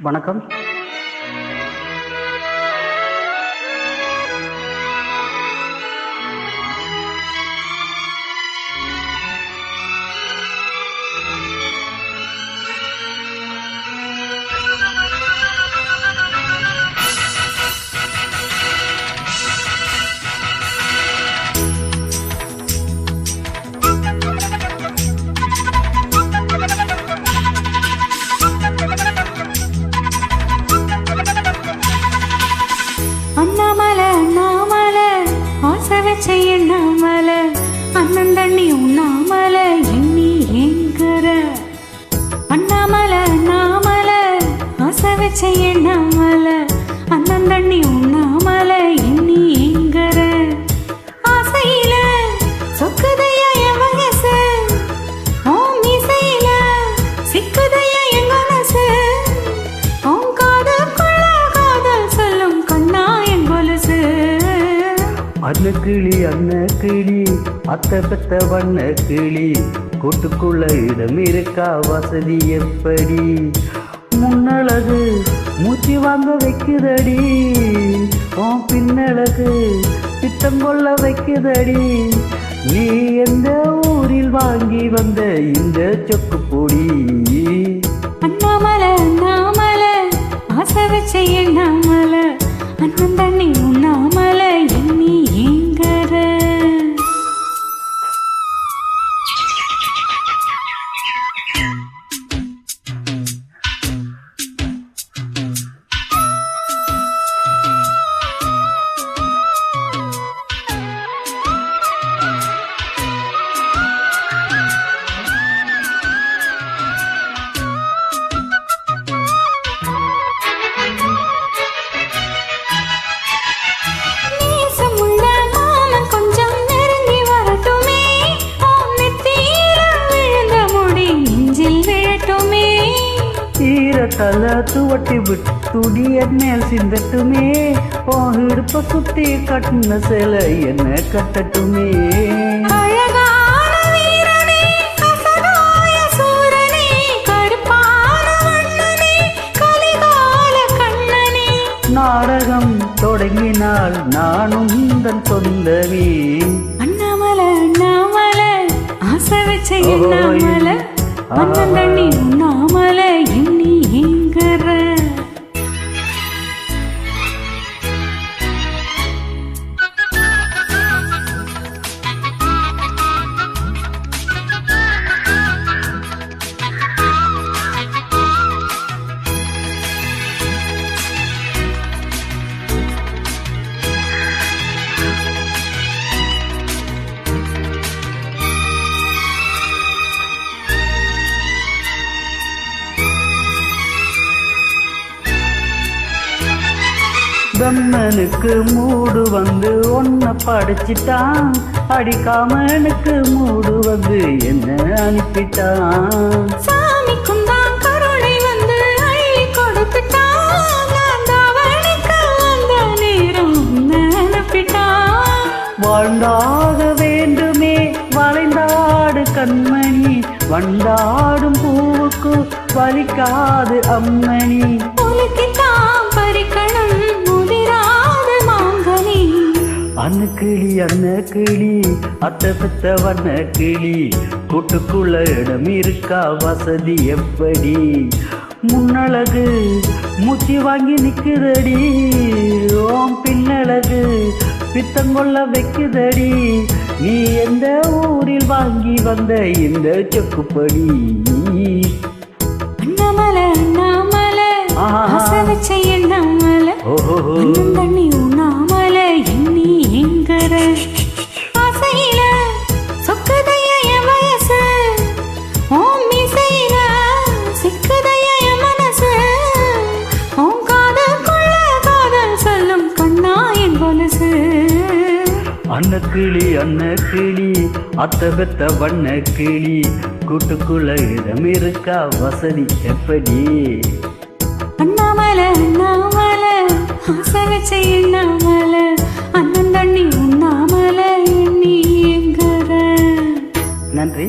வணக்கம். செய்யண்ணாமல அண்ணன் தண்ணி உண்ணாமல எண்ணி ஏங்குற அண்ணாமல அண்ணாமல ஆசை வச்ச எண்ணாமல அண்ணன் தண்ணி உண்ணாமல எண்ணி ஏங்குற ஆசையில சொக்குதையா என் வயசு ஓம் இசையில சிக்குதையா என் மனசு ஓம் காதுக்குள்ள காதல் சொல்லும் கண்ணா என் கொலுசு அன்ன கிளி அத்தை பெத்த வண்ண கிளி கூட்டுக்குள்ள இடம் இருக்கா வசதி எப்படி முன்னழகு மூச்சு வாங்க வைக்குதடி உன் பின்னழகு திட்டம் கொள்ள வைக்குதடி நீ எந்த ஊரில் வாங்கி வந்த இந்த சொக்கு பொடி அண்ணாமல அண்ணாமல ஆசை வச்ச எண்ணாமல அண்ணன் தண்ணி உண்ணாமல எண்ணி ஏங்குற தலை துவட்டி விட்டு துடி என் மேல் சிந்தட்டுமே இடுப்ப சுத்தி கட்டின சேலை என்ன கட்டட்டுமே நாடகம் தொடங்கினால் நானும் தன் சொந்தமே அண்ணாமல அண்ணாமல ஆசை வச்ச எண்ணாமல அண்ணன் தண்ணி உண்ணாமல எண்ணி ஏங்குற பிரம்மனுக்கு மூடு வந்து ஒன்ன படிச்சிட்டான் அடிக்காமனுக்கு மூடு வந்து என்ன அனுப்பிட்டான் சாமிக்கும் தான் கருணை வந்து அள்ளி கொடுத்துட்டான் அவனுக்கு வந்த நேரம் அனுப்பிட்டான் வாழ்ந்தாக வேண்டுமே வளைந்தாடு கண்மணி வண்டாடும் பூவுக்கு வலிக்காது அம்மணி உலகித்தான் பறிக்கணும் முதிராத மாங்கனி அன்ன கிளி அத்தை பெத்த வண்ண கிளி கூட்டுக்குள்ள இடம் இருக்கா வசதி எப்படி முன்னழகு மூச்சு வாங்கி நிக்குதடி ஓம் பின்னழகு பித்தங்கொள்ள வைக்குதடி நீ எந்த ஊரில் வாங்கி வந்த இந்த சொக்குப்படி அண்ணாமல அண்ணாமல ஆசை வச்ச எண்ணாமல அண்ணன் தண்ணி உண்ணாமல எண்ணி ஏங்குற ஆசையில சொக்குதையா என் வயசு ஓம் இசையில சிக்குதையா என் மனசு ஓம் காதுக்குள்ள காதல் சொல்லும் கண்ணா என் கொலுசு அன்ன கிளி அத்தை பெத்த வண்ண கிளி கூட்டுக்குள்ள இடம் இருக்கா வசதி எப்படி அண்ணாமல அண்ணாமல ஆசை வச்ச எண்ணாமல அண்ணன் தண்ணி உண்ணாமல எண்ணி ஏங்குற நன்றி.